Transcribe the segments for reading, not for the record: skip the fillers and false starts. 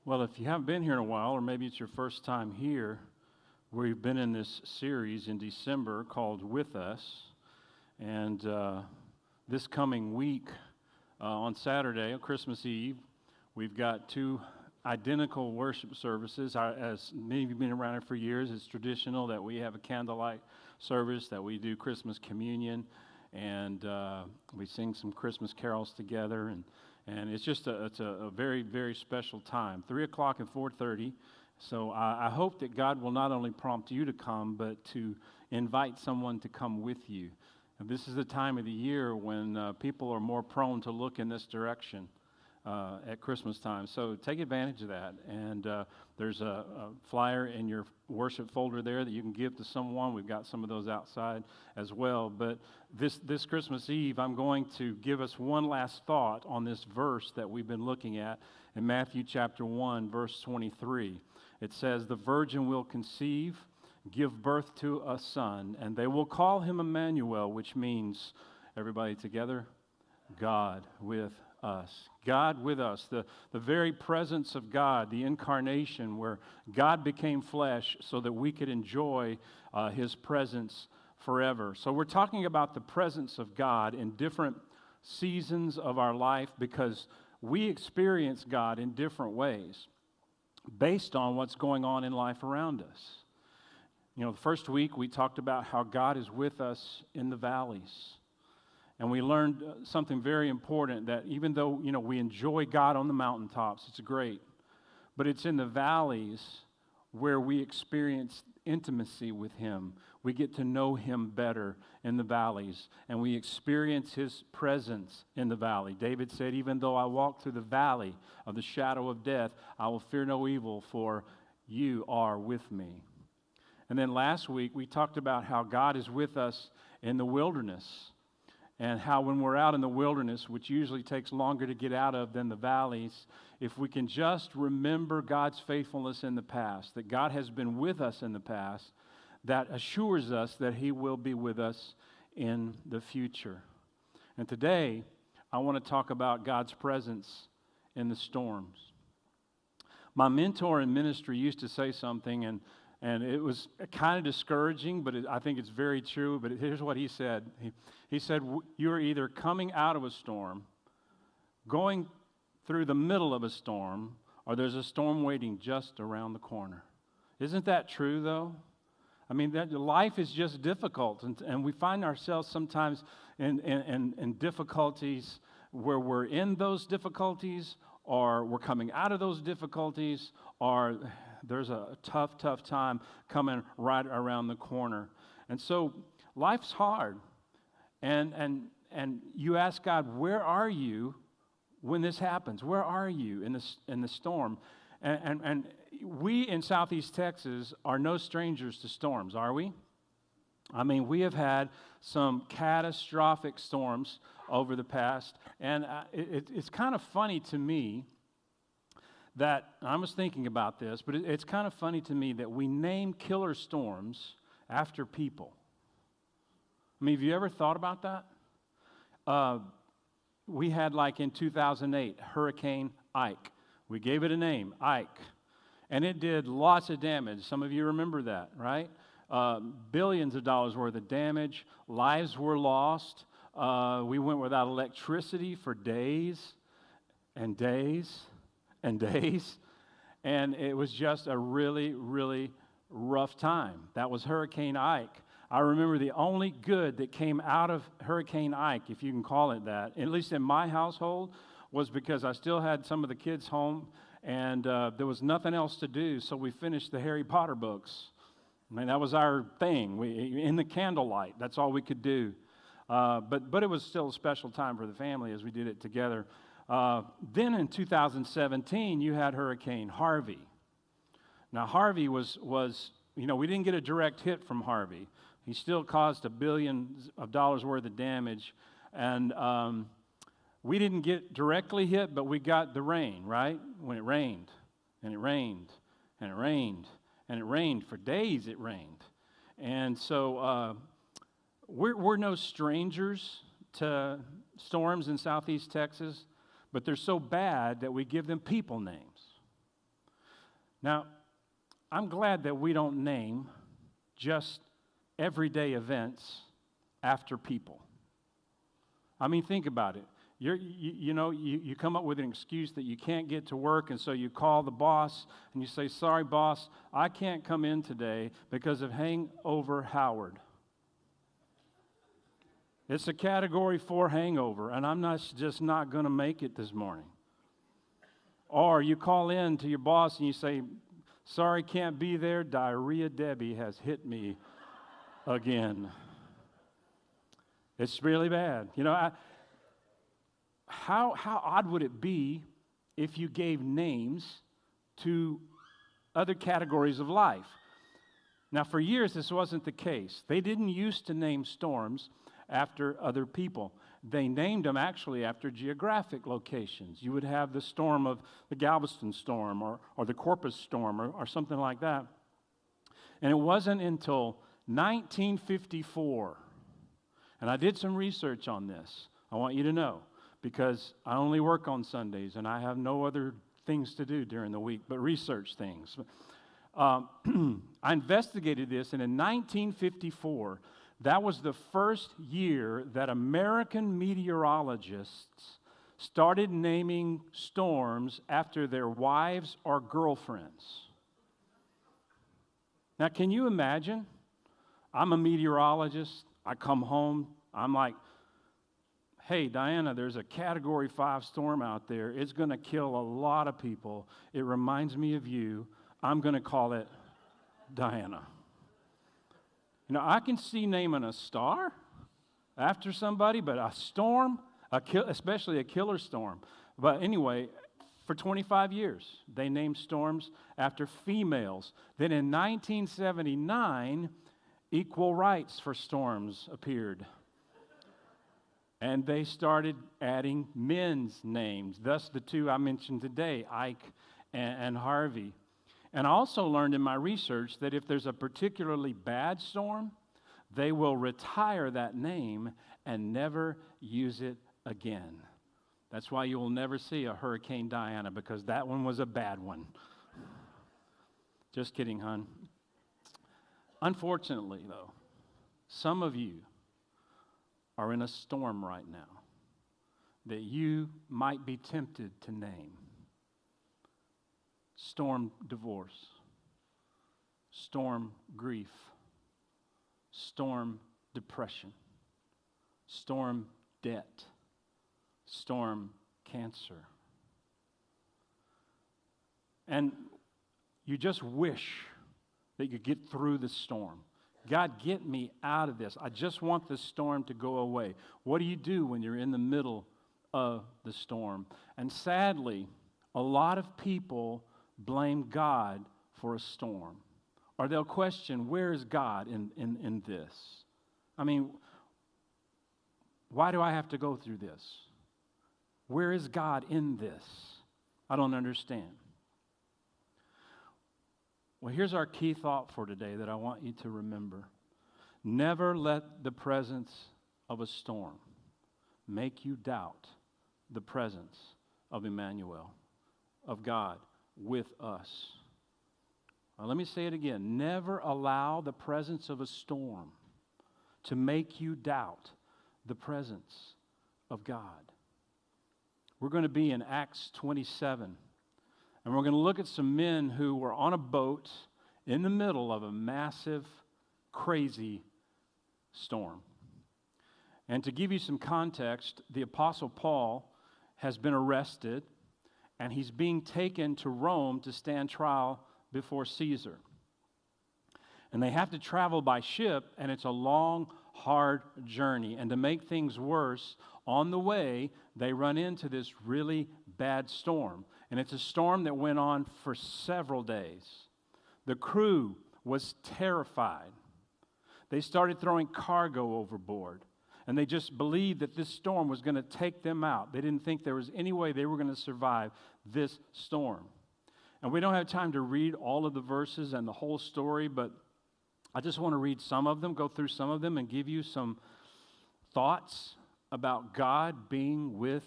Well, if you haven't been here in a while, or maybe it's your first time here, we've been in this series in December called With Us. And this coming week, on Saturday, on Christmas Eve, we've got two identical worship services. As many of you have been around here for years, it's traditional that we have a candlelight service, that we do Christmas communion, and we sing some Christmas carols together. And it's just it's a very, very special time, 3 o'clock and 4:30. So I hope that God will not only prompt you to come, but to invite someone to come with you. And this is the time of the year when people are more prone to look in this direction at Christmas time. So take advantage of that. And there's a flyer in your worship folder there that you can give to someone. We've got some of those outside as well. But this Christmas Eve, I'm going to give us one last thought on this verse that we've been looking at in Matthew chapter 1, verse 23. It says, "The virgin will conceive, give birth to a son, and they will call him Emmanuel," which means, everybody together, God with us. God with us, the very presence of God, the incarnation where God became flesh so that we could enjoy His presence forever. So we're talking about the presence of God in different seasons of our life because we experience God in different ways based on what's going on in life around us. You know, the first week we talked about how God is with us in the valleys. And we learned something very important, that even though, you know, we enjoy God on the mountaintops, it's great, but it's in the valleys where we experience intimacy with Him. We get to know Him better in the valleys, and we experience His presence in the valley. David said, "Even though I walk through the valley of the shadow of death, I will fear no evil, for you are with me." And then last week, we talked about how God is with us in the wilderness, and how when we're out in the wilderness, which usually takes longer to get out of than the valleys, if we can just remember God's faithfulness in the past, that God has been with us in the past, that assures us that He will be with us in the future. And today, I want to talk about God's presence in the storms. My mentor in ministry used to say something, and it was kind of discouraging, but I think it's very true. But here's what he said. He said, "You're either coming out of a storm, going through the middle of a storm, or there's a storm waiting just around the corner." Isn't that true, though? I mean, that life is just difficult, and we find ourselves sometimes in difficulties where we're in those difficulties, or we're coming out of those difficulties, or there's a tough time coming right around the corner. And so life's hard. And you ask God, where are you when this happens? Where are you in the storm? And we in Southeast Texas are no strangers to storms, are we? I mean, we have had some catastrophic storms over the past, and it's kind of funny to me that, I was thinking about this, but it's kind of funny to me that we name killer storms after people. I mean, have you ever thought about that? We had, like in 2008, Hurricane Ike. We gave it a name, Ike. And it did lots of damage. Some of you remember that, right? Billions of dollars worth of damage. Lives were lost. We went without electricity for days and days and days, and it was just a really, really rough time. That was Hurricane Ike. I remember the only good that came out of Hurricane Ike, if you can call it that, at least in my household, was because I still had some of the kids home, and there was nothing else to do, so we finished the Harry Potter books. I mean, that was our thing. In the candlelight, that's all we could do. But it was still a special time for the family as we did it together. Then in 2017, you had Hurricane Harvey. Now, Harvey was, you know, we didn't get a direct hit from Harvey. He still caused $1 billion worth of damage. And we didn't get directly hit, but we got the rain, right? When it rained, and it rained, and it rained, and it rained. For days it rained. And so we're no strangers to storms in Southeast Texas. But they're so bad that we give them people names. Now, I'm glad that we don't name just everyday events after people. I mean, think about it. You come up with an excuse that you can't get to work, and so you call the boss and you say, "Sorry, boss, I can't come in today because of hangover Howard." It's a Category 4 hangover, and I'm just not going to make it this morning. Or you call in to your boss and you say, "Sorry, can't be there. Diarrhea Debbie has hit me again." It's really bad. How odd would it be if you gave names to other categories of life? Now, for years, this wasn't the case. They didn't used to name storms after other people. They named them actually after geographic locations. You would have the storm of the Galveston storm or the Corpus storm or something like that. And it wasn't until 1954, and I did some research on this, I want you to know, because I only work on Sundays and I have no other things to do during the week but research things. I investigated this, and in 1954, that was the first year that American meteorologists started naming storms after their wives or girlfriends. Now, can you imagine? I'm a meteorologist. I come home. I'm like, "Hey, Diana, there's a Category 5 storm out there. It's going to kill a lot of people. It reminds me of you. I'm going to call it Diana." I can see naming a star after somebody, but a storm, especially a killer storm. But anyway, for 25 years, they named storms after females. Then in 1979, equal rights for storms appeared. And they started adding men's names, thus the two I mentioned today, Ike and Harvey. And I also learned in my research that if there's a particularly bad storm, they will retire that name and never use it again. That's why you will never see a Hurricane Diana, because that one was a bad one. Just kidding, hon. Unfortunately, though, some of you are in a storm right now that you might be tempted to name. Storm divorce, storm grief, storm depression, storm debt, storm cancer. And you just wish that you get through the storm. God, get me out of this. I just want the storm to go away. What do you do when you're in the middle of the storm? And sadly, a lot of people blame God for a storm. Or they'll question, where is God in this? I mean, why do I have to go through this? Where is God in this? I don't understand. Well, here's our key thought for today that I want you to remember. Never let the presence of a storm make you doubt the presence of Emmanuel, of God with us. Now, let me say it again. Never allow the presence of a storm to make you doubt the presence of God. We're going to be in Acts 27, and we're going to look at some men who were on a boat in the middle of a massive, crazy storm. And to give you some context, the Apostle Paul has been arrested, and he's being taken to Rome to stand trial before Caesar. And they have to travel by ship, and it's a long, hard journey. And to make things worse, on the way, they run into this really bad storm. And it's a storm that went on for several days. The crew was terrified. They started throwing cargo overboard. And they just believed that this storm was going to take them out. They didn't think there was any way they were going to survive this storm. And we don't have time to read all of the verses and the whole story, but I just want to read some of them, go through some of them, and give you some thoughts about God being with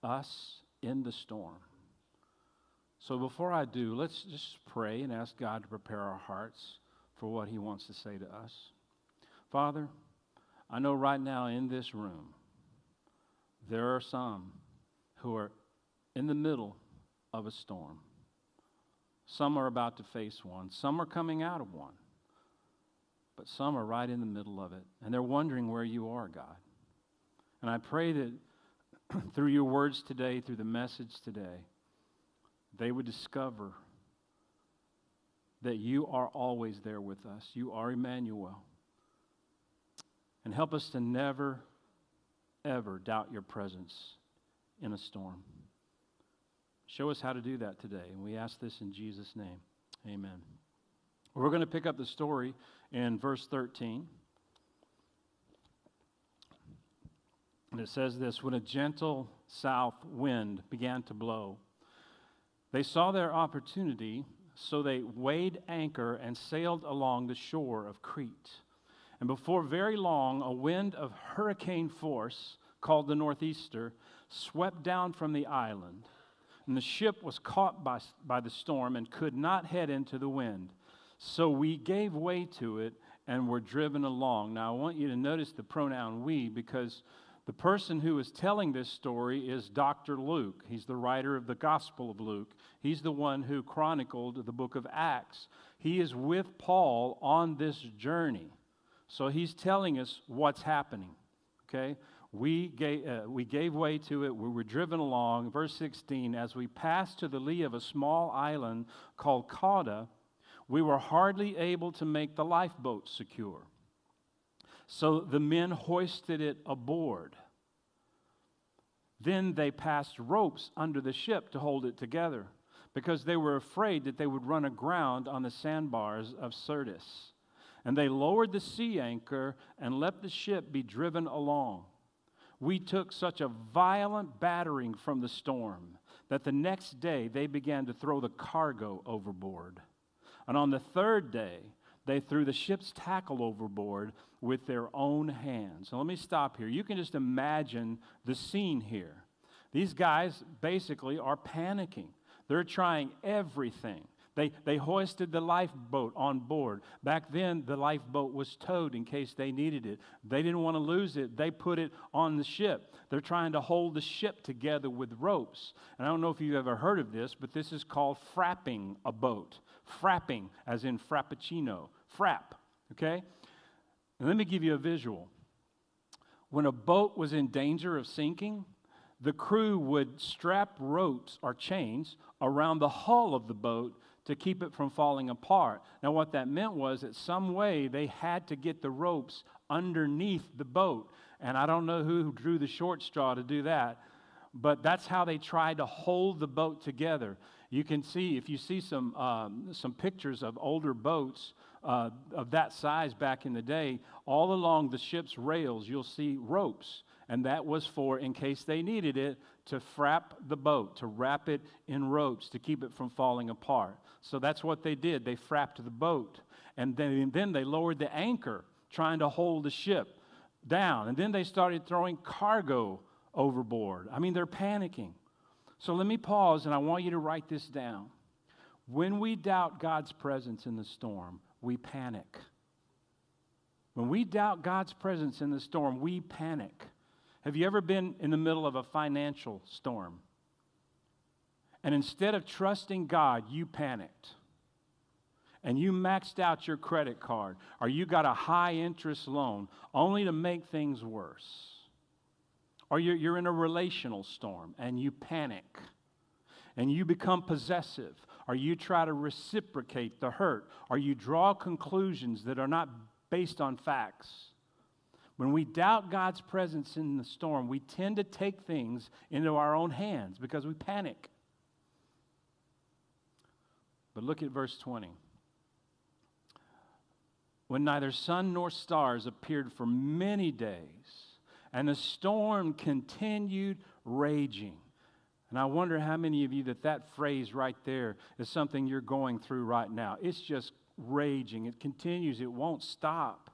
us in the storm. So before I do, let's just pray and ask God to prepare our hearts for what He wants to say to us. Father, I know right now in this room, there are some who are in the middle of a storm. Some are about to face one. Some are coming out of one. But some are right in the middle of it. And they're wondering where you are, God. And I pray that through your words today, through the message today, they would discover that you are always there with us. You are Emmanuel. And help us to never, ever doubt your presence in a storm. Show us how to do that today. And we ask this in Jesus' name. Amen. We're going to pick up the story in verse 13. And it says this: when a gentle south wind began to blow, they saw their opportunity, so they weighed anchor and sailed along the shore of Crete. And before very long, a wind of hurricane force, called the northeaster, swept down from the island. And the ship was caught by the storm and could not head into the wind. So we gave way to it and were driven along. Now, I want you to notice the pronoun we, because the person who is telling this story is Dr. Luke. He's the writer of the Gospel of Luke. He's the one who chronicled the book of Acts. He is with Paul on this journey. So he's telling us what's happening, okay? We gave way to it. We were driven along. Verse 16, as we passed to the lee of a small island called Cauda, we were hardly able to make the lifeboat secure. So the men hoisted it aboard. Then they passed ropes under the ship to hold it together, because they were afraid that they would run aground on the sandbars of Syrtis. And they lowered the sea anchor and let the ship be driven along. We took such a violent battering from the storm that the next day they began to throw the cargo overboard. And on the third day, they threw the ship's tackle overboard with their own hands. Now, let me stop here. You can just imagine the scene here. These guys basically are panicking. They're trying everything. They hoisted the lifeboat on board. Back then, the lifeboat was towed in case they needed it. They didn't want to lose it. They put it on the ship. They're trying to hold the ship together with ropes. And I don't know if you've ever heard of this, but this is called frapping a boat. Frapping, as in frappuccino. Frap, okay? And let me give you a visual. When a boat was in danger of sinking, the crew would strap ropes or chains around the hull of the boat to keep it from falling apart. Now, what that meant was that some way they had to get the ropes underneath the boat. And I don't know who drew the short straw to do that, but that's how they tried to hold the boat together. You can see, if you see some pictures of older boats of that size back in the day, all along the ship's rails, you'll see ropes. And that was for, in case they needed it, to frap the boat, to wrap it in ropes, to keep it from falling apart. So that's what they did. They frapped the boat. And then they lowered the anchor, trying to hold the ship down. And then they started throwing cargo overboard. I mean, they're panicking. So let me pause, and I want you to write this down. When we doubt God's presence in the storm, we panic. When we doubt God's presence in the storm, we panic. Have you ever been in the middle of a financial storm? And instead of trusting God, you panicked. And you maxed out your credit card, or you got a high interest loan, only to make things worse. Or you're in a relational storm, and you panic. And you become possessive, or you try to reciprocate the hurt, or you draw conclusions that are not based on facts. When we doubt God's presence in the storm, we tend to take things into our own hands because we panic. But look at verse 20. When neither sun nor stars appeared for many days, and the storm continued raging. And I wonder how many of you that phrase right there is something you're going through right now. It's just raging. It continues. It won't stop.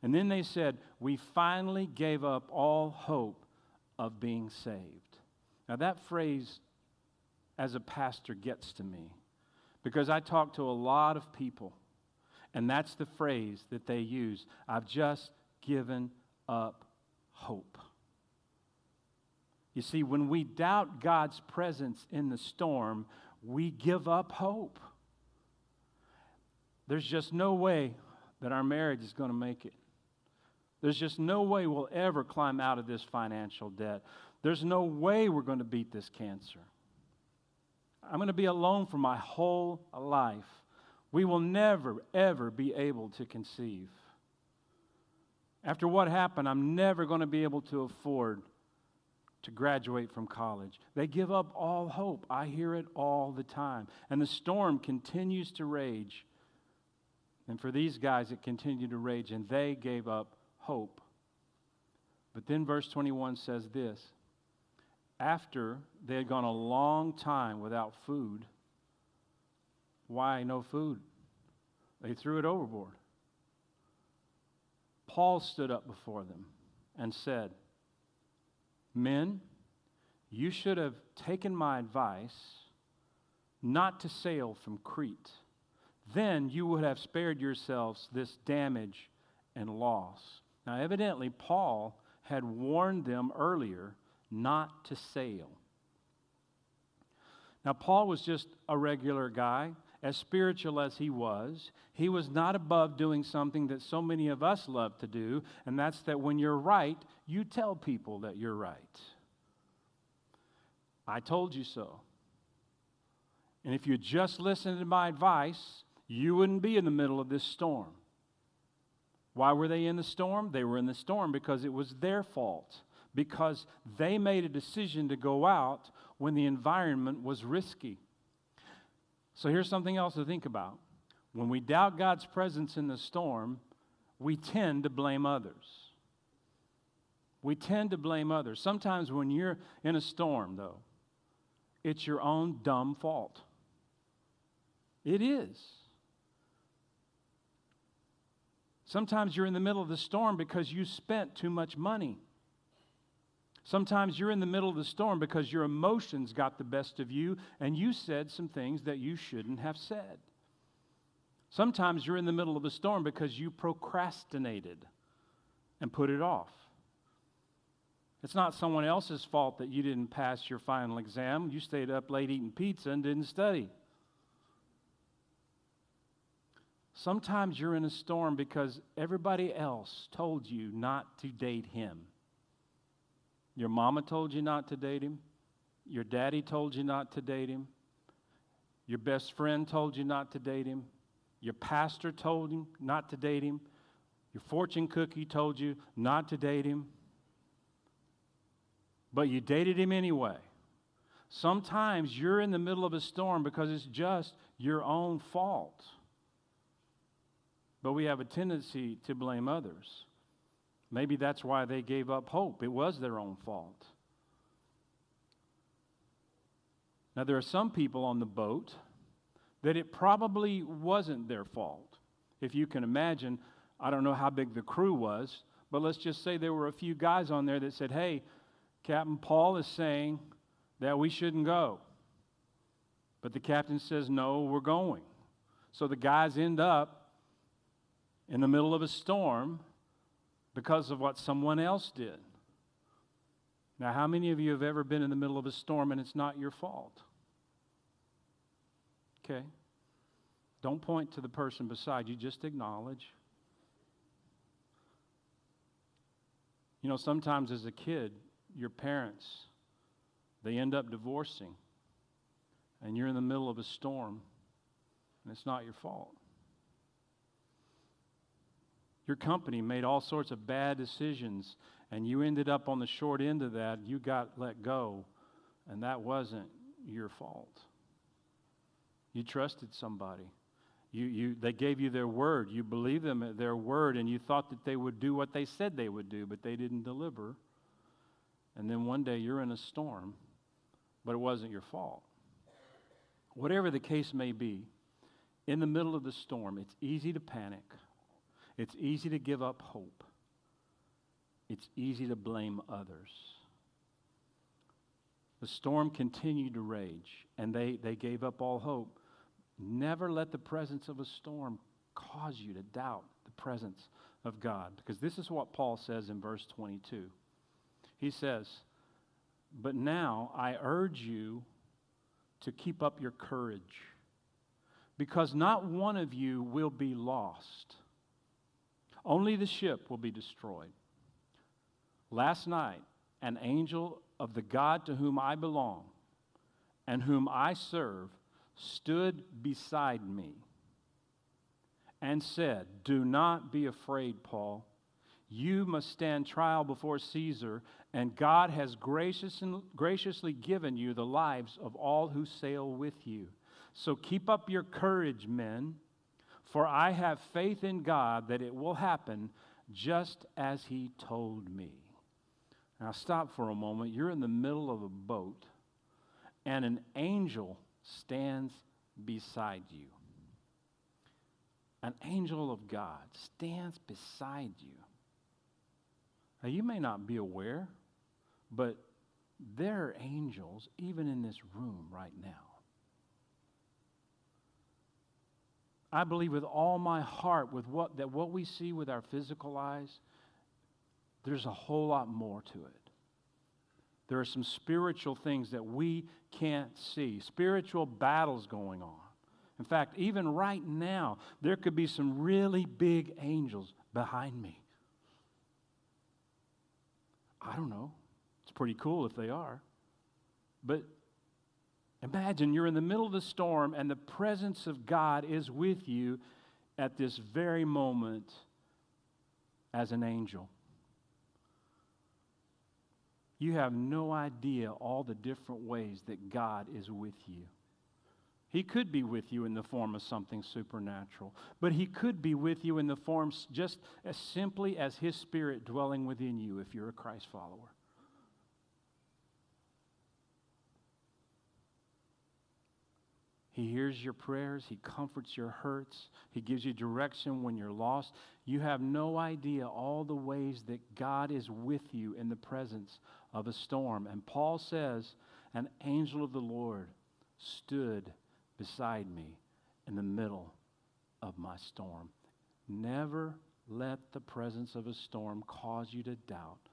And then they said, we finally gave up all hope of being saved. Now that phrase as a pastor gets to me, because I talk to a lot of people, and that's the phrase that they use. I've just given up hope. You see, when we doubt God's presence in the storm, we give up hope. There's just no way that our marriage is going to make it. There's just no way we'll ever climb out of this financial debt. There's no way we're going to beat this cancer. I'm going to be alone for my whole life. We will never, ever be able to conceive. After what happened, I'm never going to be able to afford to graduate from college. They give up all hope. I hear it all the time. And the storm continues to rage. And for these guys, it continued to rage, and they gave up hope. But then verse 21 says this: after they had gone a long time without food. Why no food? They threw it overboard. Paul stood up before them and said, men, you should have taken my advice not to sail from Crete. Then you would have spared yourselves this damage and loss. Now, evidently, Paul had warned them earlier not to sail. Now, Paul was just a regular guy, as spiritual as he was. He was not above doing something that so many of us love to do, and that's that when you're right, you tell people that you're right. I told you so. And if you just listened to my advice, you wouldn't be in the middle of this storm. Why were they in the storm? They were in the storm because it was their fault. Because they made a decision to go out when the environment was risky. So here's something else to think about. When we doubt God's presence in the storm, we tend to blame others. We tend to blame others. Sometimes when you're in a storm, though, it's your own dumb fault. It is. Sometimes you're in the middle of the storm because you spent too much money. Sometimes you're in the middle of the storm because your emotions got the best of you and you said some things that you shouldn't have said. Sometimes you're in the middle of the storm because you procrastinated and put it off. It's not someone else's fault that you didn't pass your final exam. You stayed up late eating pizza and didn't study. Sometimes you're in a storm because everybody else told you not to date him. Your mama told you not to date him. Your daddy told you not to date him. Your best friend told you not to date him. Your pastor told you not to date him. Your fortune cookie told you not to date him. But you dated him anyway. Sometimes you're in the middle of a storm because it's just your own fault. But we have a tendency to blame others. Maybe that's why they gave up hope. It was their own fault. Now, there are some people on the boat that it probably wasn't their fault. If you can imagine, I don't know how big the crew was, but let's just say there were a few guys on there that said, hey, Captain Paul is saying that we shouldn't go. But the captain says, no, we're going. So the guys end up in the middle of a storm because of what someone else did. Now, how many of you have ever been in the middle of a storm and it's not your fault? Okay. Don't point to the person beside you, just acknowledge. You know, sometimes as a kid, your parents, they end up divorcing, and you're in the middle of a storm, and it's not your fault. Your company made all sorts of bad decisions, and you ended up on the short end of that. You got let go, and that wasn't your fault. You trusted somebody. They gave you their word. You believed them at their word, and you thought that they would do what they said they would do, but they didn't deliver. And then one day you're in a storm, but it wasn't your fault. Whatever the case may be, in the middle of the storm, it's easy to panic. It's easy to give up hope. It's easy to blame others. The storm continued to rage, and they gave up all hope. Never let the presence of a storm cause you to doubt the presence of God. Because this is what Paul says in verse 22. He says, "But now I urge you to keep up your courage, because not one of you will be lost. Only the ship will be destroyed. Last night, an angel of the God to whom I belong and whom I serve stood beside me and said, 'Do not be afraid, Paul. You must stand trial before Caesar, and God has graciously given you the lives of all who sail with you. So keep up your courage, men, for I have faith in God that it will happen just as He told me.'" Now stop for a moment. You're in the middle of a boat, and an angel stands beside you. An angel of God stands beside you. Now, you may not be aware, but there are angels even in this room right now. I believe with all my heart that what we see with our physical eyes, there's a whole lot more to it. There are some spiritual things that we can't see, spiritual battles going on. In fact, even right now, there could be some really big angels behind me. I don't know. It's pretty cool if they are. But imagine you're in the middle of the storm and the presence of God is with you at this very moment as an angel. You have no idea all the different ways that God is with you. He could be with you in the form of something supernatural, but He could be with you in the form just as simply as His Spirit dwelling within you if you're a Christ follower. He hears your prayers. He comforts your hurts. He gives you direction when you're lost. You have no idea all the ways that God is with you in the presence of a storm. And Paul says, "An angel of the Lord stood beside me in the middle of my storm." Never let the presence of a storm cause you to doubt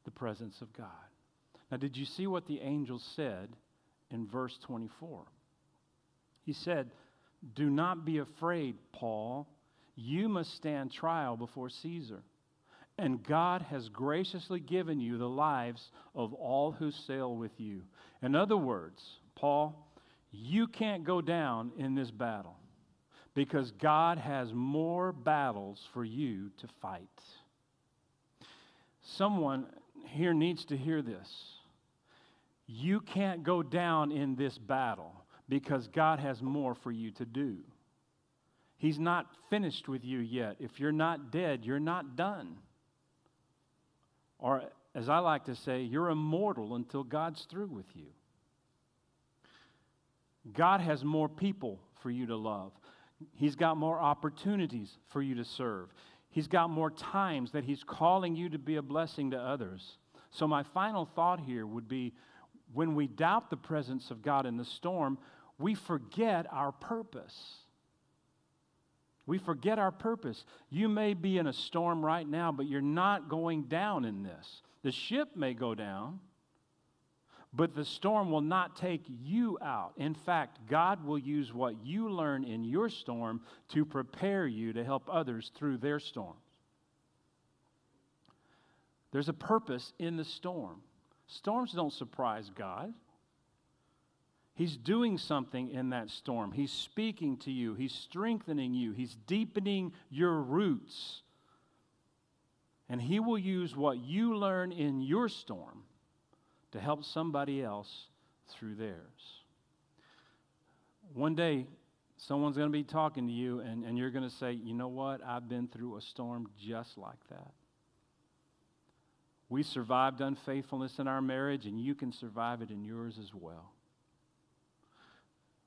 the presence of God. Now, did you see what the angel said in verse 24? He said, "Do not be afraid, Paul. You must stand trial before Caesar. And God has graciously given you the lives of all who sail with you." In other words, Paul, you can't go down in this battle because God has more battles for you to fight. Someone here needs to hear this. You can't go down in this battle because God has more for you to do. He's not finished with you yet. If you're not dead, you're not done. Or, as I like to say, you're immortal until God's through with you. God has more people for you to love. He's got more opportunities for you to serve. He's got more times that He's calling you to be a blessing to others. So my final thought here would be, when we doubt the presence of God in the storm, we forget our purpose. We forget our purpose. You may be in a storm right now, but you're not going down in this. The ship may go down, but the storm will not take you out. In fact, God will use what you learn in your storm to prepare you to help others through their storms. There's a purpose in the storm. Storms don't surprise God. He's doing something in that storm. He's speaking to you. He's strengthening you. He's deepening your roots. And He will use what you learn in your storm to help somebody else through theirs. One day, someone's going to be talking to you, and you're going to say, "You know what? I've been through a storm just like that. We survived unfaithfulness in our marriage, and you can survive it in yours as well.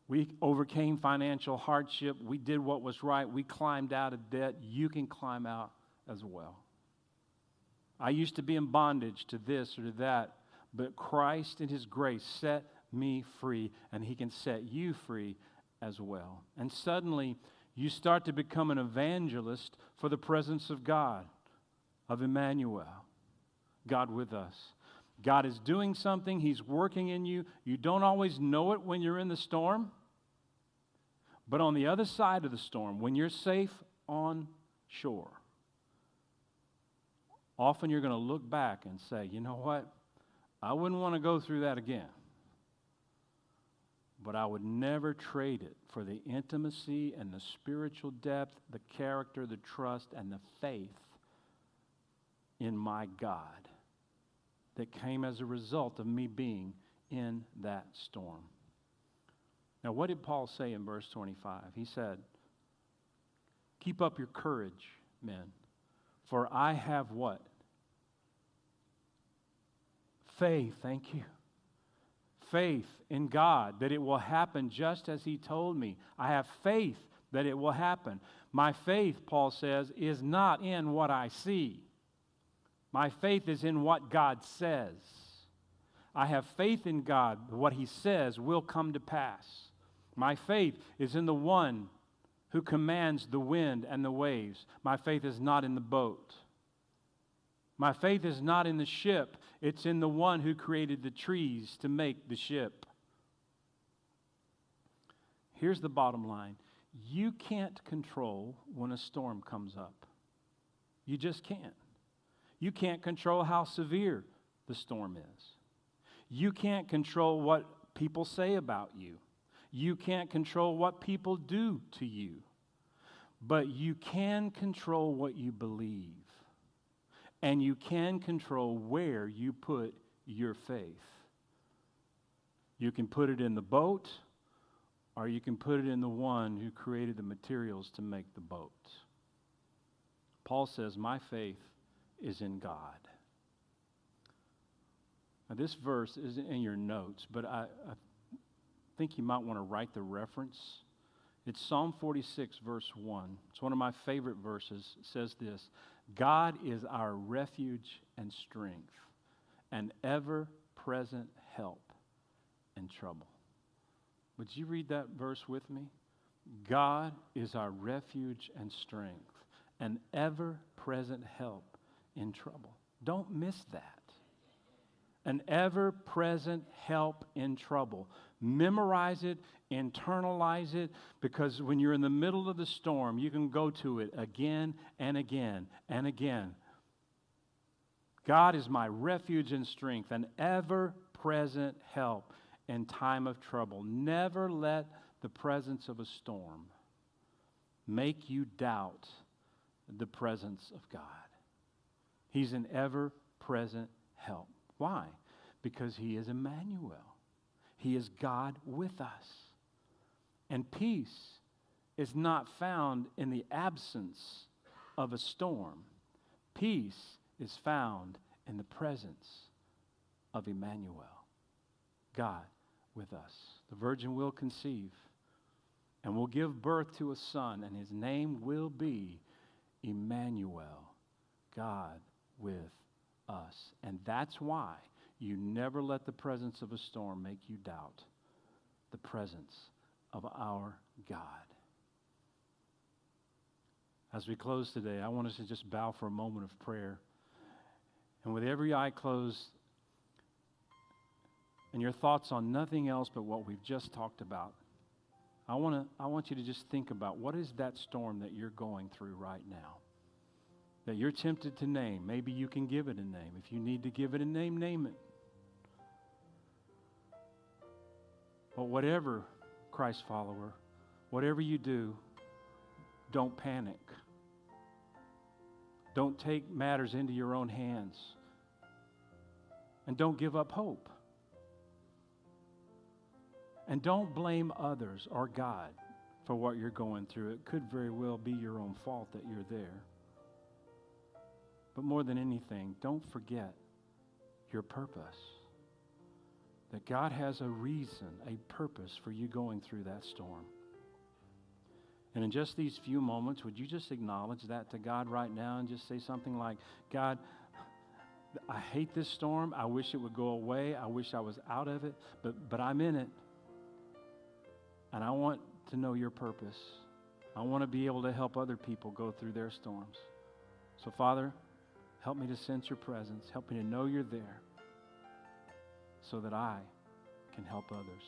We overcame financial hardship. We did what was right. We climbed out of debt. You can climb out as well. I used to be in bondage to this or to that, but Christ in His grace set me free, and He can set you free as well. And suddenly, you start to become an evangelist for the presence of God, of Emmanuel, God with us. God is doing something. He's working in you. You don't always know it when you're in the storm, but on the other side of the storm, when you're safe on shore, often you're going to look back and say, you know what? I wouldn't want to go through that again. But I would never trade it for the intimacy and the spiritual depth, the character, the trust, and the faith in my God that came as a result of me being in that storm. Now, what did Paul say in verse 25? He said, keep up your courage, men, for I have what? Faith, thank you. Faith in God that it will happen just as He told me. I have faith that it will happen. My faith, Paul says, is not in what I see. My faith is in what God says. I have faith in God. What He says will come to pass. My faith is in the one who commands the wind and the waves. My faith is not in the boat. My faith is not in the ship. It's in the one who created the trees to make the ship. Here's the bottom line. You can't control when a storm comes up. You just can't. You can't control how severe the storm is. You can't control what people say about you. You can't control what people do to you. But you can control what you believe. And you can control where you put your faith. You can put it in the boat, or you can put it in the one who created the materials to make the boat. Paul says, my faith is in God. Now, this verse isn't in your notes, but I think you might want to write the reference. It's Psalm 46, verse 1. It's one of my favorite verses. It says this, God is our refuge and strength, an ever-present help in trouble. Would you read that verse with me? God is our refuge and strength, an ever-present help in trouble. Don't miss that. An ever-present help in trouble. Memorize it, internalize it, because when you're in the middle of the storm, you can go to it again and again and again. God is my refuge and strength, an ever-present help in time of trouble. Never let the presence of a storm make you doubt the presence of God. He's an ever-present help. Why? Because He is Emmanuel. He is God with us. And peace is not found in the absence of a storm. Peace is found in the presence of Emmanuel, God with us. The virgin will conceive and will give birth to a son, and His name will be Emmanuel, God with us. And that's why you never let the presence of a storm make you doubt the presence of our God. As we close today, I want us to just bow for a moment of prayer. And with every eye closed and your thoughts on nothing else but what we've just talked about, I want you to just think about what is that storm that you're going through right now, that you're tempted to name. Maybe you can give it a name. If you need to give it a name, name it. But whatever, Christ follower, whatever you do, don't panic. Don't take matters into your own hands. And don't give up hope. And don't blame others or God for what you're going through. It could very well be your own fault that you're there. But more than anything, don't forget your purpose. That God has a reason, a purpose for you going through that storm. And in just these few moments, would you just acknowledge that to God right now and just say something like, God, I hate this storm. I wish it would go away. I wish I was out of it, but I'm in it. And I want to know your purpose. I want to be able to help other people go through their storms. So, Father, help me to sense your presence. Help me to know you're there so that I can help others.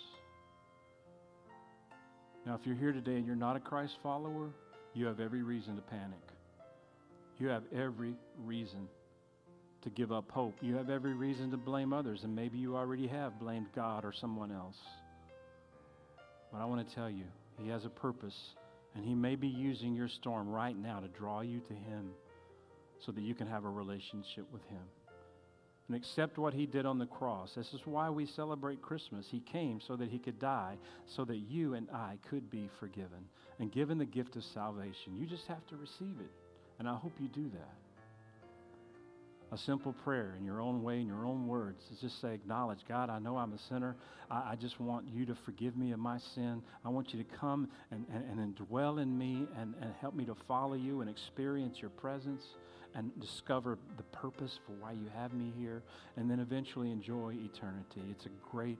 Now, if you're here today and you're not a Christ follower, you have every reason to panic. You have every reason to give up hope. You have every reason to blame others, and maybe you already have blamed God or someone else. But I want to tell you, He has a purpose, and He may be using your storm right now to draw you to Him so that you can have a relationship with Him. And accept what He did on the cross. This is why we celebrate Christmas. He came so that He could die, so that you and I could be forgiven and given the gift of salvation. You just have to receive it, and I hope you do that. A simple prayer in your own way, in your own words, is just say, acknowledge, God, I know I'm a sinner. I just want you to forgive me of my sin. I want you to come and dwell in me and help me to follow you and experience your presence and discover the purpose for why you have me here, and then eventually enjoy eternity. It's a great,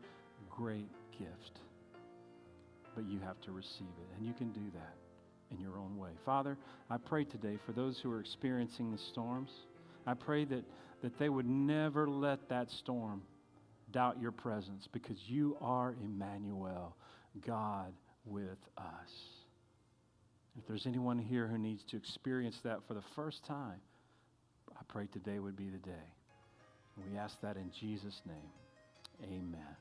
great gift. But you have to receive it, and you can do that in your own way. Father, I pray today for those who are experiencing the storms. I pray that they would never let that storm doubt your presence, because you are Emmanuel, God with us. If there's anyone here who needs to experience that for the first time, I pray today would be the day. And we ask that in Jesus' name. Amen.